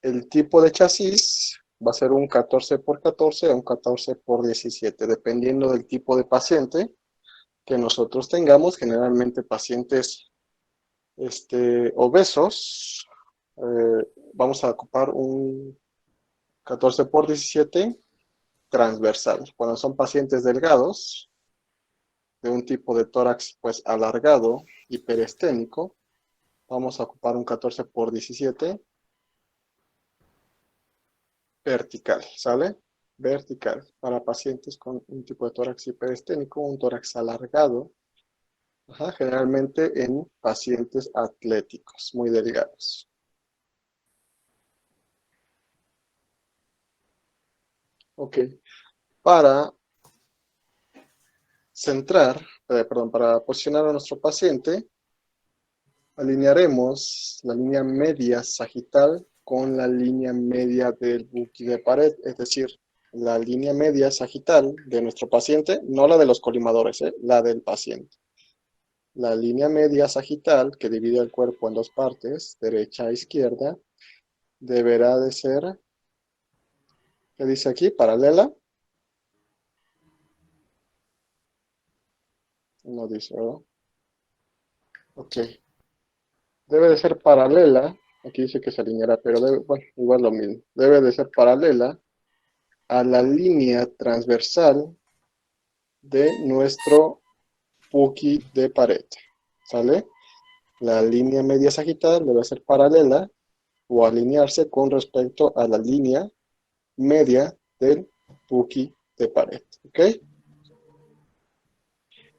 El tipo de chasis va a ser un 14 por 14 o un 14 por 17, dependiendo del tipo de paciente que nosotros tengamos, generalmente pacientes obesos. Vamos a ocupar un 14 por 17 transversal. Cuando son pacientes delgados, de un tipo de tórax pues alargado, hiperesténico, vamos a ocupar un 14 por 17 vertical, ¿sale? Vertical, para pacientes con un tipo de tórax hiperesténico, un tórax alargado, ajá, generalmente en pacientes atléticos, muy delgados. Ok, para centrar, perdón, para posicionar a nuestro paciente, alinearemos la línea media sagital con la línea media del buqui de pared, es decir, la línea media sagital de nuestro paciente, no la de los colimadores, la del paciente. La línea media sagital, que divide el cuerpo en dos partes, derecha e izquierda, deberá de ser, ¿qué dice aquí? Paralela. No dice, ¿verdad? Ok. Debe de ser paralela. Aquí dice que se alineará, pero debe, bueno, igual lo mismo. Debe de ser paralela a la línea transversal de nuestro puki de pared. ¿Sale? La línea media sagital debe ser paralela o alinearse con respecto a la línea media del puki de pared. ¿Ok?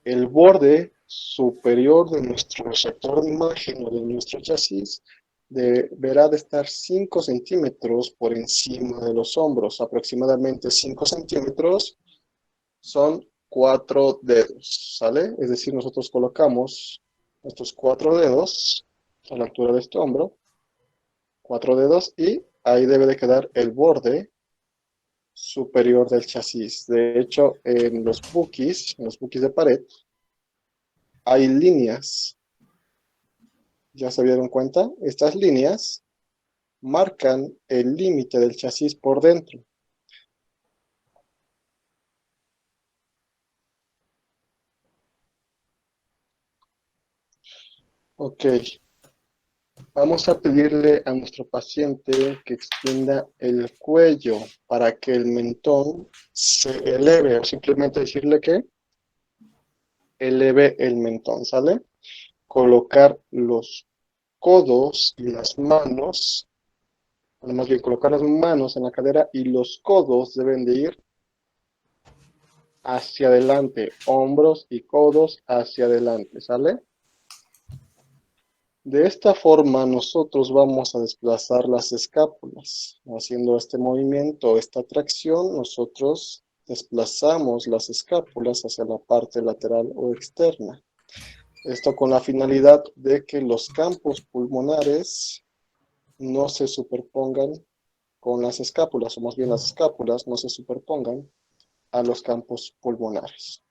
El borde superior de nuestro receptor de imagen o de nuestro chasis deberá de estar 5 centímetros por encima de los hombros, aproximadamente 5 centímetros son 4 dedos, ¿sale? Es decir, nosotros colocamos estos 4 dedos a la altura de este hombro, 4 dedos, y ahí debe de quedar el borde superior del chasis. De hecho, en los bookies de pared, hay líneas. ¿Ya se dieron cuenta? Estas líneas marcan el límite del chasis por dentro. Ok, vamos a pedirle a nuestro paciente que extienda el cuello para que el mentón se eleve, o simplemente decirle que eleve el mentón, ¿sale? Colocar los codos y las manos, o más bien colocar las manos en la cadera y los codos deben de ir hacia adelante, hombros y codos hacia adelante, ¿sale? De esta forma nosotros vamos a desplazar las escápulas. Haciendo este movimiento, esta tracción, nosotros desplazamos las escápulas hacia la parte lateral o externa. Esto con la finalidad de que los campos pulmonares no se superpongan con las escápulas, o más bien las escápulas no se superpongan a los campos pulmonares.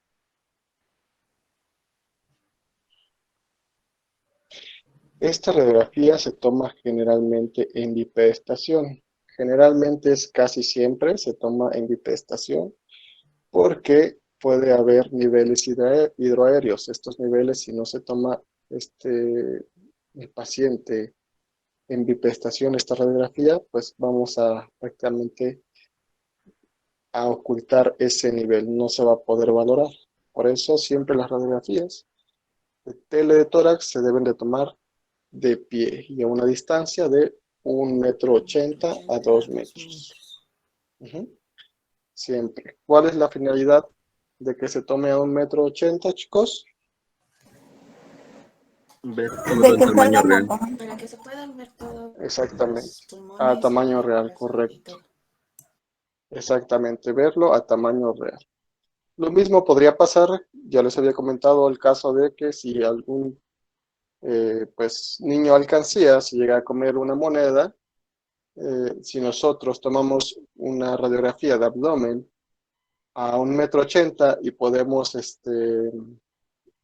Esta radiografía se toma generalmente en bipedestación. Generalmente es casi siempre se toma en bipedestación porque puede haber niveles hidroaéreos. Estos niveles, si no se toma el paciente en bipedestación esta radiografía, pues vamos a prácticamente a ocultar ese nivel. No se va a poder valorar. Por eso siempre las radiografías de tele de tórax se deben de tomar de pie y a una distancia de 1,80 m a 2 metros. Ujú. Siempre. ¿Cuál es la finalidad de que se tome a 1,80 m, chicos? Ver De todo en que tamaño salgamos, real. para que se puedan ver todos Exactamente. los A pulmones tamaño y el real, corazón y correcto. todo. Exactamente, verlo a tamaño real. Lo mismo podría pasar, ya les había comentado el caso de que si algún pues niño alcancía, si llega a comer una moneda, si nosotros tomamos una radiografía de abdomen a 1,80 m y podemos,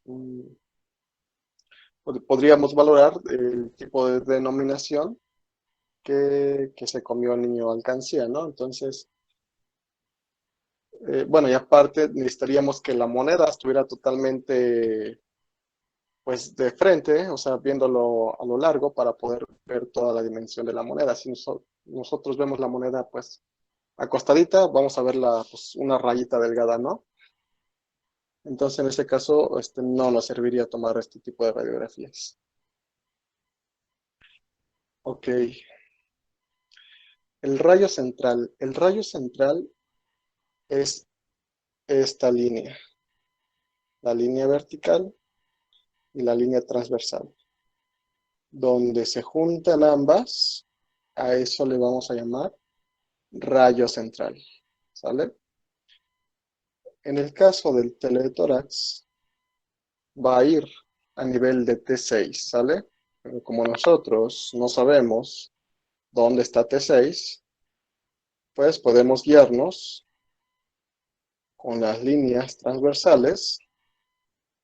mm, podríamos valorar el tipo de denominación que se comió el niño alcancía, ¿no? Entonces, bueno, y aparte necesitaríamos que la moneda estuviera totalmente, pues, de frente, o sea, viéndolo a lo largo para poder ver toda la dimensión de la moneda. Si nosotros vemos la moneda, pues, acostadita, vamos a verla, pues, una rayita delgada, ¿no? Entonces, en este caso, no nos serviría tomar este tipo de radiografías. Ok, el rayo central. El rayo central es esta línea, la línea vertical y la línea transversal. Donde se juntan ambas, a eso le vamos a llamar rayo central, ¿sale? En el caso del teletórax, va a ir a nivel de T6, ¿sale? Pero como nosotros no sabemos dónde está T6, pues podemos guiarnos con las líneas transversales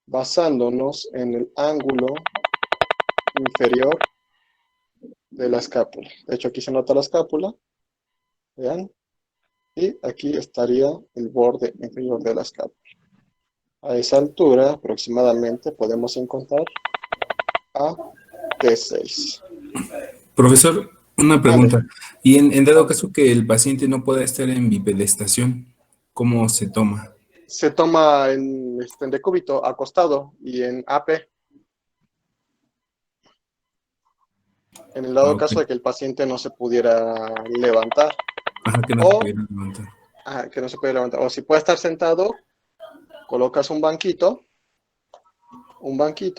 basándonos en el ángulo inferior de la escápula. De hecho, aquí se nota la escápula, vean, y aquí estaría el borde inferior de la escápula. A esa altura, aproximadamente, podemos encontrar a T6. Profesor, una Mande, pregunta. Y en dado mande. caso que el paciente no pueda estar en bipedestación, ¿cómo se toma? Se toma en decúbito, acostado, y en AP, en el Ah, dado ok. caso de que el paciente no se pudiera levantar, Ajá, que no se o pudiera levantar. que no se puede levantar, o si puede estar sentado, colocas un banquito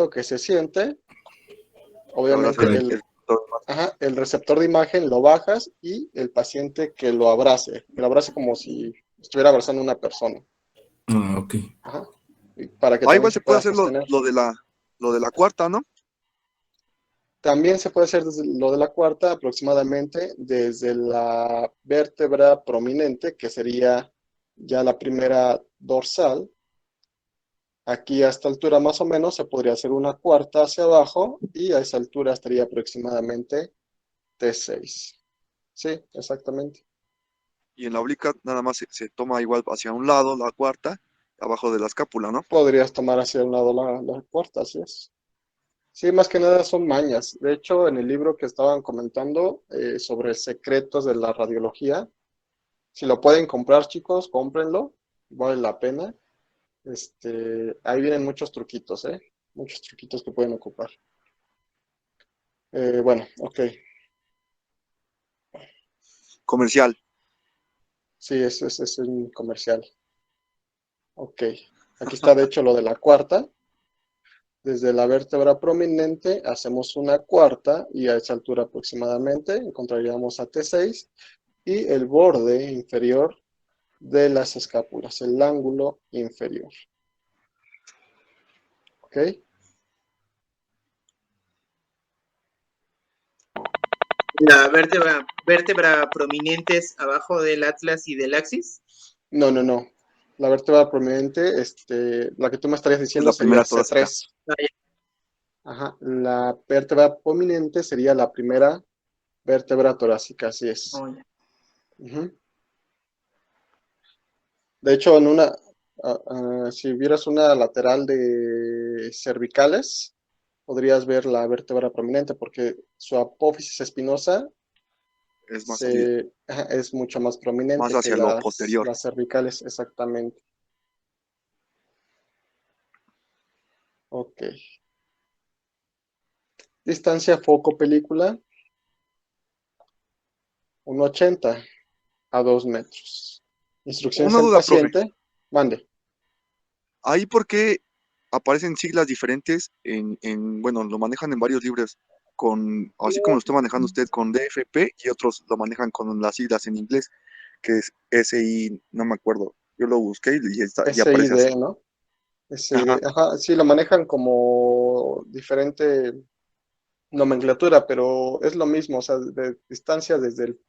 que se siente, Y ahora obviamente hacer Correcto. el doctor. el receptor de imagen lo bajas y el paciente que lo abrace como si estuviera abrazando a una persona. Ah, ok. Ajá. Y para que Ah, también igual se se puede pueda hacer sostener. lo de la cuarta, ¿no? También se puede hacer desde lo de la cuarta, aproximadamente desde la vértebra prominente, que sería ya la primera dorsal. Aquí a esta altura más o menos se podría hacer una cuarta hacia abajo y a esa altura estaría aproximadamente T6. Sí, exactamente. Y en la oblicuo nada más se toma igual hacia un lado, la cuarta, abajo de la escápula, ¿no? Podrías tomar hacia un lado la cuarta, así es. Sí, más que nada son mañas. De hecho, en el libro que estaban comentando sobre secretos de la radiología, si lo pueden comprar, chicos, cómprenlo, vale la pena. Ahí vienen muchos truquitos, ¿eh? Muchos truquitos que pueden ocupar. Bueno, ok. Comercial. Sí, es un comercial. Ok. Aquí está, de hecho, lo de la cuarta. Desde la vértebra prominente hacemos una cuarta y a esa altura aproximadamente encontraríamos a T6 y el borde inferior de las escápulas, el ángulo inferior. ¿Ok? La vértebra prominentes abajo del atlas y del axis. No, no, no. La vértebra prominente, la que tú me estarías Es diciendo la sería primera torácica. C3. Ah, ya. Ajá. La vértebra prominente sería la primera vértebra torácica, así es. Oh, ya. Ujú. De hecho, si vieras una lateral de cervicales, podrías ver la vértebra prominente porque su apófisis espinosa Es es mucho más más prominente que hacia lo las, posterior. las cervicales, exactamente. Ok. Distancia foco-película, 1,80 a 2 metros. Instrucciones Una al duda, profe. paciente, mande. ¿Ahí por qué aparecen siglas diferentes bueno, lo manejan en varios libros, así como lo está manejando usted con DFP y otros lo manejan con las siglas en inglés, que es SI, no me acuerdo. Yo lo busqué y aparece así. SID, ¿no? Ajá. SID, ajá, sí, lo manejan como diferente nomenclatura, pero es lo mismo, o sea, de distancia desde el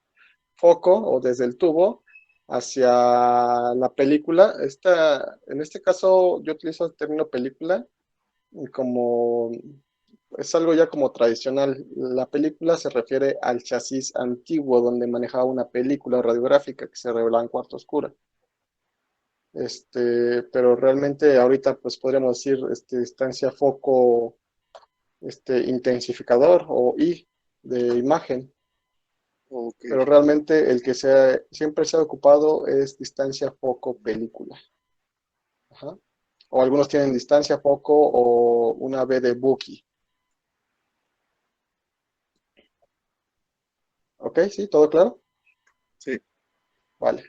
foco o desde el tubo hacia la película. En este caso, yo utilizo el término película como es algo ya como tradicional. La película se refiere al chasis antiguo donde manejaba una película radiográfica que se revelaba en cuarto oscuro. Pero realmente ahorita pues podríamos decir distancia foco intensificador o I de imagen, Ok. pero realmente el que siempre se ha ocupado es distancia foco película. Ajá. O algunos tienen distancia foco o una B de Buki. ¿Ok? ¿Sí? ¿Todo claro? Sí. Vale.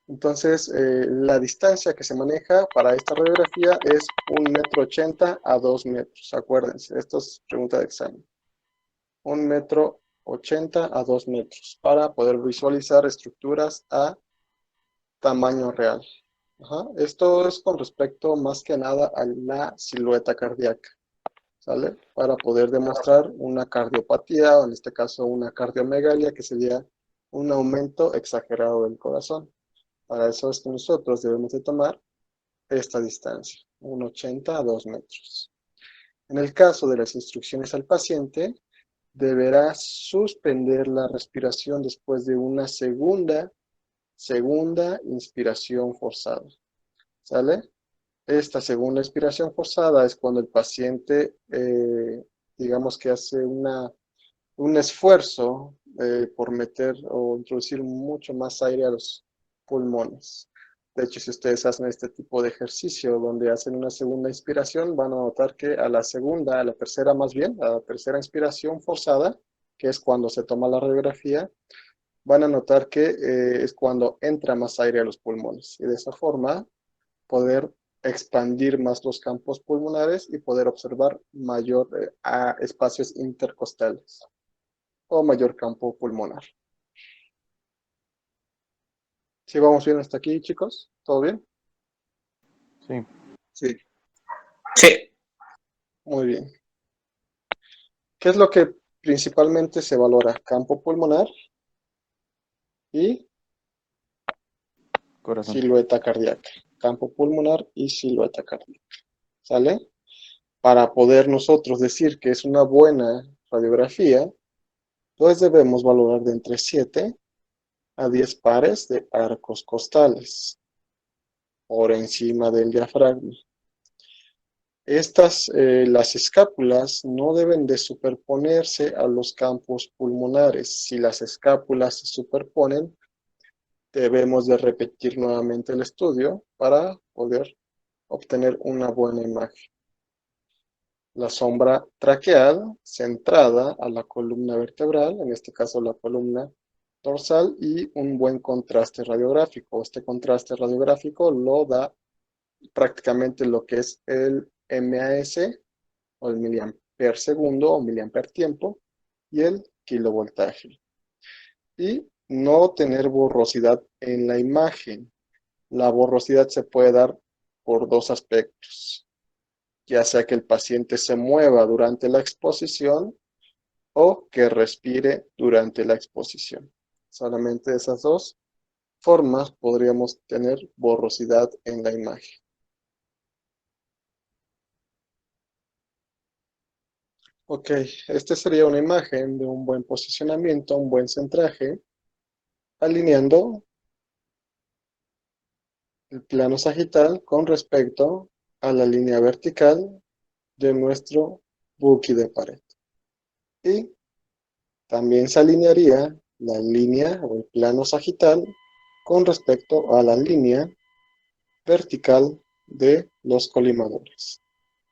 Entonces, la distancia que se maneja para esta radiografía es 1,80 m a 2 metros. Acuérdense, esto es pregunta de examen. 1,80 m a 2 metros para poder visualizar estructuras a tamaño real. Ajá. Esto es con respecto más que nada a la silueta cardíaca, ¿sale? Para poder demostrar una cardiopatía, o en este caso una cardiomegalia, que sería un aumento exagerado del corazón. Para eso es que nosotros debemos de tomar esta distancia, 1,80 a 2 metros. En el caso de las instrucciones al paciente, deberá suspender la respiración después de una segunda inspiración forzada. ¿Sale? Esta segunda inspiración forzada es cuando el paciente, digamos que hace un esfuerzo por meter o introducir mucho más aire a los pulmones. De hecho, si ustedes hacen este tipo de ejercicio donde hacen una segunda inspiración, van a notar que a la tercera más bien, a la tercera inspiración forzada, que es cuando se toma la radiografía, van a notar que es cuando entra más aire a los pulmones. Y de esa forma poder expandir más los campos pulmonares y poder observar mayor espacios intercostales o mayor campo pulmonar. ¿Sí vamos bien hasta aquí, chicos? ¿Todo bien? Sí. Sí. Sí. Muy bien. ¿Qué es lo que principalmente se valora? Campo pulmonar y Corazón. silueta cardíaca. Campo pulmonar y silueta cardíaca. ¿Sale? Para poder nosotros decir que es una buena radiografía, pues debemos valorar de entre 7 a 10 pares de arcos costales por encima del diafragma. Las escápulas no deben de superponerse a los campos pulmonares. Si las escápulas se superponen, debemos de repetir nuevamente el estudio para poder obtener una buena imagen. La sombra traqueal centrada a la columna vertebral, en este caso la columna dorsal, y un buen contraste radiográfico. Este contraste radiográfico lo da prácticamente lo que es el MAS o el miliamper segundo o miliamper tiempo y el kilovoltaje. Y no tener borrosidad en la imagen. La borrosidad se puede dar por dos aspectos, ya sea que el paciente se mueva durante la exposición o que respire durante la exposición. Solamente esas dos formas podríamos tener borrosidad en la imagen. Ok, esta sería una imagen de un buen posicionamiento, un buen centraje, alineando el plano sagital con respecto a la línea vertical de nuestro buki de pared. Y también se alinearía la línea o el plano sagital con respecto a la línea vertical de los colimadores.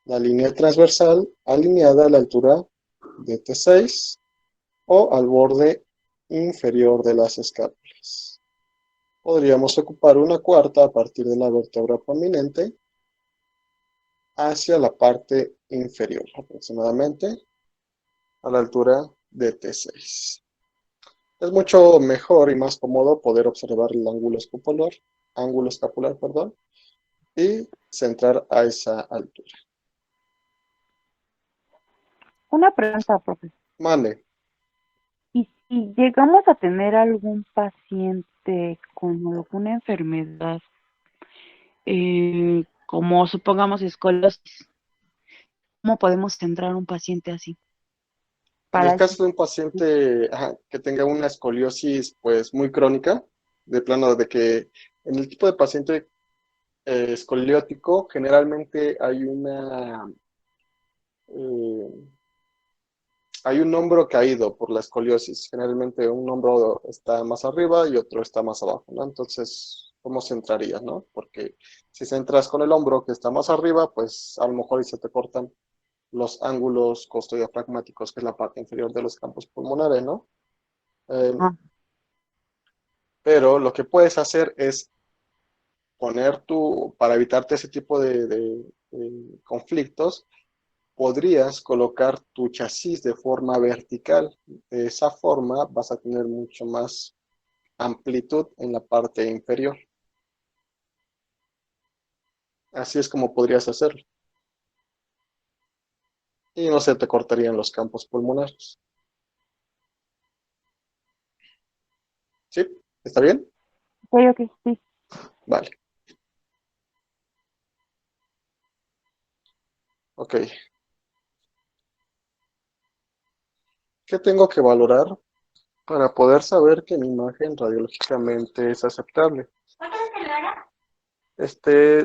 La línea transversal alineada a la altura de T6 o al borde inferior de las escápulas. Podríamos ocupar una cuarta a partir de la vértebra prominente hacia la parte inferior, aproximadamente a la altura de T6. Es mucho mejor y más cómodo poder observar el ángulo escapular, perdón, y centrar a esa altura. Una pregunta, profesor. Mande. ¿Y si llegamos a tener algún paciente con alguna enfermedad, como supongamos escoliosis, ¿Cómo podemos centrar a un paciente así? En el Para caso de un paciente que tenga una escoliosis pues muy crónica, de plano de que en el tipo de paciente escoliótico generalmente eh, hay un hombro caído por la escoliosis. Generalmente un hombro está más arriba y otro está más abajo, ¿no? Entonces, ¿cómo centrarías, no? Porque si centras con el hombro que está más arriba, pues a lo mejor ahí se te cortan los ángulos costodiafragmáticos, que es la parte inferior de los campos pulmonares, ¿no? Eh, ah, pero lo que puedes hacer es para evitarte ese tipo de conflictos, podrías colocar tu chasis de forma vertical. De esa forma vas a tener mucho más amplitud en la parte inferior. Así es como podrías hacerlo. Y no se te cortarían los campos pulmonares. ¿Sí? ¿Está bien? ok, sí. Vale. Ok. ¿Qué tengo que valorar para poder saber que mi imagen radiológicamente es aceptable?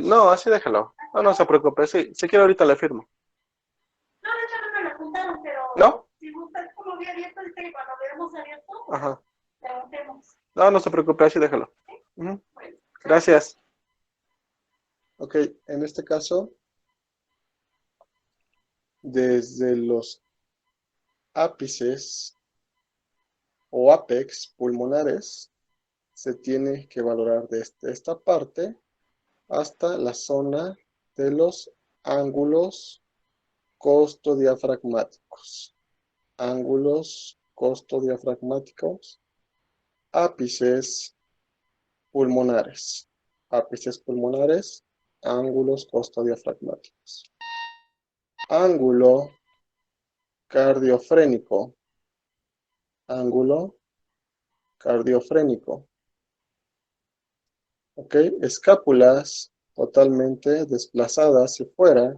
No, así déjalo. No, no se preocupe. Sí, si quiere ahorita le firmo. No, de hecho no me lo apuntaron, pero ¿No? si gusta, como había abierto, dice que cuando veamos abierto, Ajá. preguntemos. No, no se preocupe, así déjalo. Ujú. Gracias. Ok, en este caso, desde los ápices o apex pulmonares, se tiene que valorar desde esta parte hasta la zona de los ángulos costodiafragmáticos. Ángulos costodiafragmáticos, ápices pulmonares. Ápices pulmonares, ángulos costodiafragmáticos. Ángulo cardiofrénico. Ángulo cardiofrénico. ¿Ok? Escápulas totalmente desplazadas hacia fuera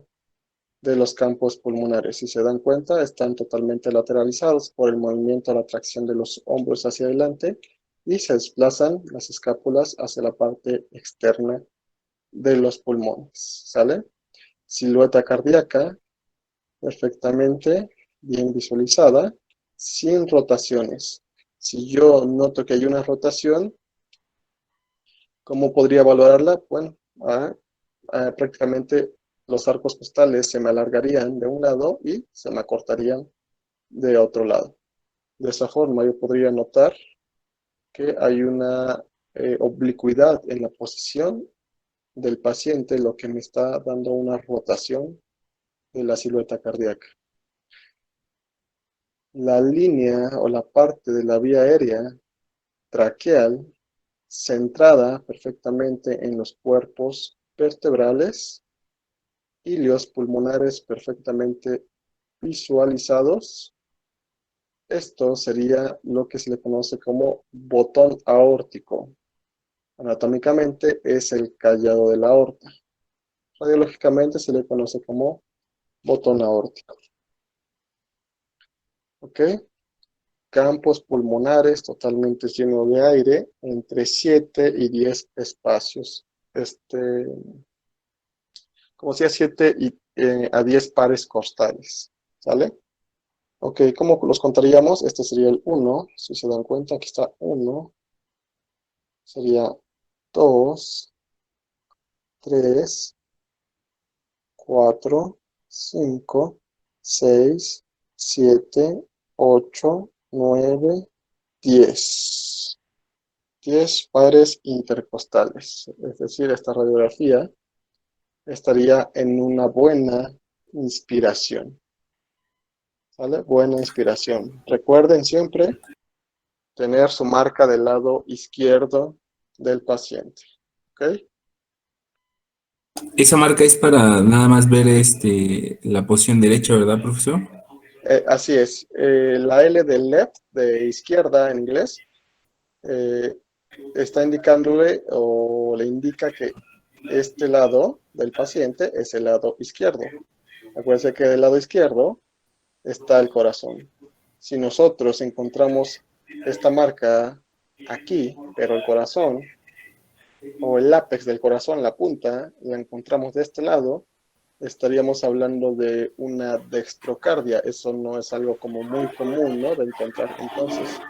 de los campos pulmonares. Si se dan cuenta, están totalmente lateralizados por el movimiento, la tracción de los hombros hacia adelante y se desplazan las escápulas hacia la parte externa de los pulmones. ¿Sale? Silueta cardíaca perfectamente bien visualizada, sin rotaciones. Si yo noto que hay una rotación, ¿cómo podría valorarla? Bueno, prácticamente los arcos costales se me alargarían de un lado y se me acortarían de otro lado. De esa forma yo podría notar que hay una oblicuidad en la posición del paciente, lo que me está dando una rotación de la silueta cardíaca. La línea o la parte de la vía aérea traqueal centrada perfectamente en los cuerpos vertebrales, hilios pulmonares perfectamente visualizados. Esto sería lo que se le conoce como botón aórtico. Anatómicamente es el callado de la aorta. Radiológicamente se le conoce como botón aórtico. ¿Ok? Campos pulmonares totalmente llenos de aire, entre 7 y 10 espacios. Como sea 7 a 10 pares costales. ¿Sale? Ok, ¿cómo los contaríamos? Este sería el 1. Si se dan cuenta, aquí está 1. Sería 2, 3, 4, 5, 6, 7, 8, 9, 10. 10 pares intercostales. Es decir, esta radiografía estaría en una buena inspiración. ¿Sale? Buena inspiración. Recuerden siempre tener su marca del lado izquierdo del paciente. ¿Ok? Esa marca es para nada más ver la posición derecha, ¿verdad, profesor? Así es. La L del left, de izquierda en inglés, eh, está indicándole o le indica que este lado del paciente es el lado izquierdo. Acuérdense que del lado izquierdo está el corazón. Si nosotros encontramos esta marca aquí, pero el corazón o el ápex del corazón, la punta, la encontramos de este lado, estaríamos hablando de una dextrocardia. Eso no es algo como muy común, ¿no?, de encontrar. Entonces,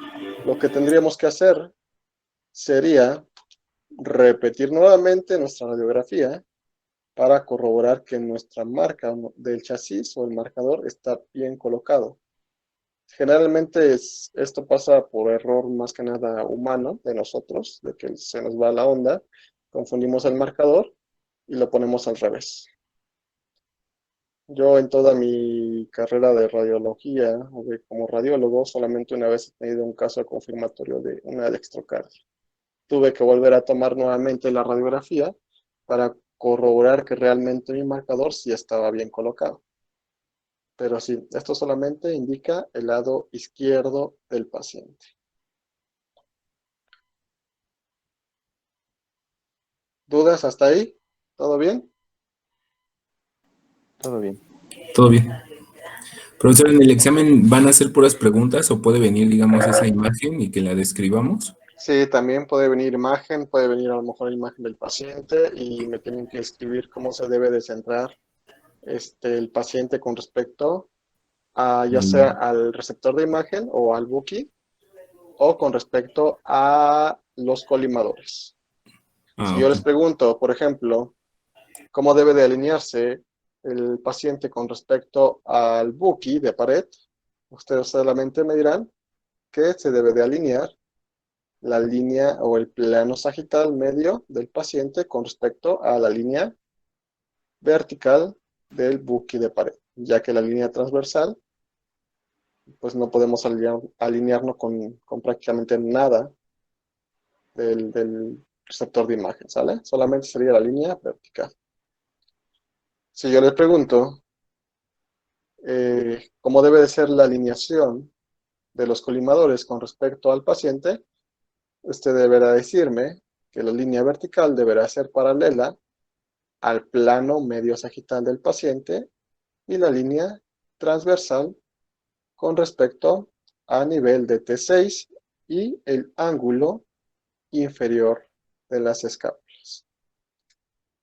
lo que tendríamos que hacer sería repetir nuevamente nuestra radiografía para corroborar que nuestra marca del chasis o el marcador está bien colocado. Generalmente esto pasa por error más que nada humano de nosotros, de que se nos va la onda, confundimos el marcador y lo ponemos al revés. Yo en toda mi carrera de radiología, o como radiólogo, solamente una vez he tenido un caso confirmatorio de una dextrocardia. Tuve que volver a tomar nuevamente la radiografía para corroborar que realmente mi marcador sí estaba bien colocado. Pero sí, esto solamente indica el lado izquierdo del paciente. ¿Dudas hasta ahí? ¿Todo bien? Todo bien. Todo bien. Profesor, ¿en el examen van a hacer puras preguntas o puede venir, digamos, esa imagen y que la describamos? Sí, también puede venir imagen, puede venir a lo mejor imagen del paciente y me tienen que escribir cómo se debe de centrar el paciente con respecto a ya sea al receptor de imagen o al Buki o con respecto a los colimadores. Si yo les Ok. pregunto, por ejemplo, cómo debe de alinearse el paciente con respecto al Buki de pared, ustedes solamente me dirán que se debe de alinear la línea o el plano sagital medio del paciente con respecto a la línea vertical del Buki de pared, ya que la línea transversal, pues no podemos alinearnos con prácticamente nada del receptor de imagen, ¿sale? Solamente sería la línea vertical. Si yo les pregunto cómo debe de ser la alineación de los colimadores con respecto al paciente, usted deberá decirme que la línea vertical deberá ser paralela al plano medio sagital del paciente y la línea transversal con respecto a nivel de T6 y el ángulo inferior de las escápulas.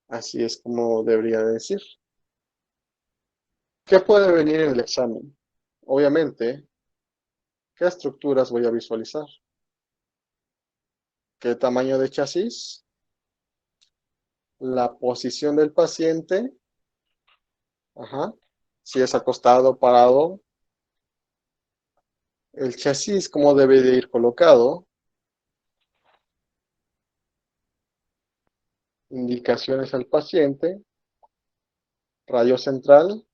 Así es como debería decir. ¿Qué puede venir en el examen? Obviamente, ¿qué estructuras voy a visualizar? ¿Qué tamaño de chasis? La posición del paciente. Ajá. Si es acostado, parado. El chasis, cómo debe de ir colocado. Indicaciones al paciente. Radio central.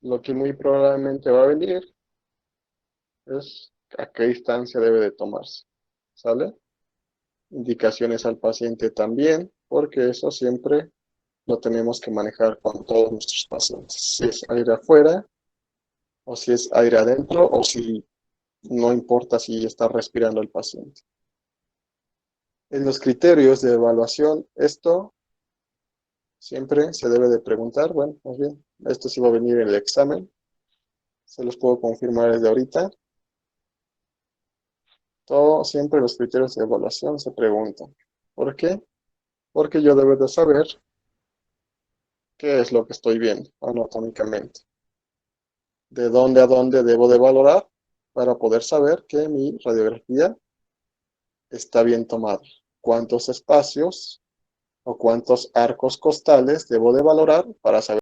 Lo que muy probablemente va a venir es a qué distancia debe de tomarse. ¿Sale? Indicaciones al paciente también, porque eso siempre lo tenemos que manejar con todos nuestros pacientes. Si es aire afuera, o si es aire adentro, o si no importa si está respirando el paciente. En los criterios de evaluación, esto siempre se debe de preguntar. Bueno, más bien, esto sí va a venir en el examen. Se los puedo confirmar desde ahorita. Siempre los criterios de evaluación se preguntan. ¿Por qué? Porque yo debo de saber qué es lo que estoy viendo anatómicamente. De dónde a dónde debo de valorar para poder saber que mi radiografía está bien tomada. ¿Cuántos espacios o cuántos arcos costales debo de valorar para saber